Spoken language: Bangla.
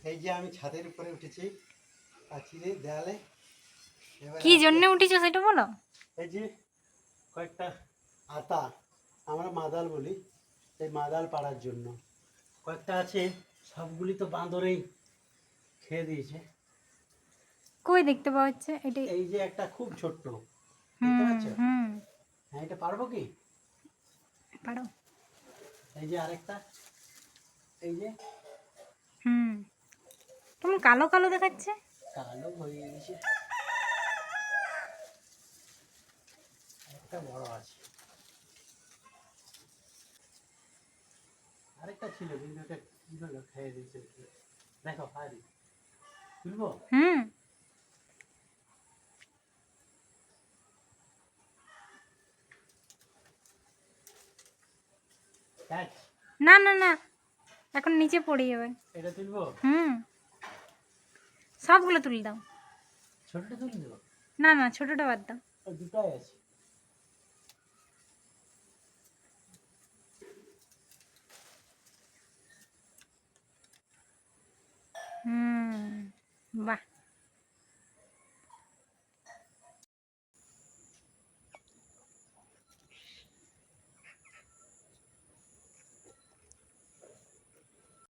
এই যে আমি ছাদের উপরে উঠেছি পাঁচিলে দেয়ালে। কি জন্য উঠেছো সেটা বলো। এই যে কয়েকটা আতা, আমরা মাদাল বলি, এই মাদাল পাড়ার জন্য কয়েকটা আছে, সবগুলি তো বাঁদরেই খেয়ে দিয়েছে। কই দেখতে পাওয়া যাচ্ছে এটাই? এই যে একটা খুব ছোট্ট, দেখতে হুম পাচ্ছ? হুম হ্যাঁ, এটা পারবো কি? পারো। এই যে আরেকটা, এই যে হুম, কেমন কালো কালো দেখাচ্ছে। কালো হয়ে গেছে, একটা বড় আছে, আরেকটা ছিল কিন্তু ওটা কি হলো, খেয়ে দিয়েছে। দেখো পারি, তুলবো? হুম, ক্যাচ, না না না, এখন নিচে পড়ে যাবে। এটা তুলবো? হুম, সবগুলো তুলে দাও। ছোটটা তুলে দেবো? না না, ছোটটা বাদ দাও। ওই দুটাই আছে। হুম,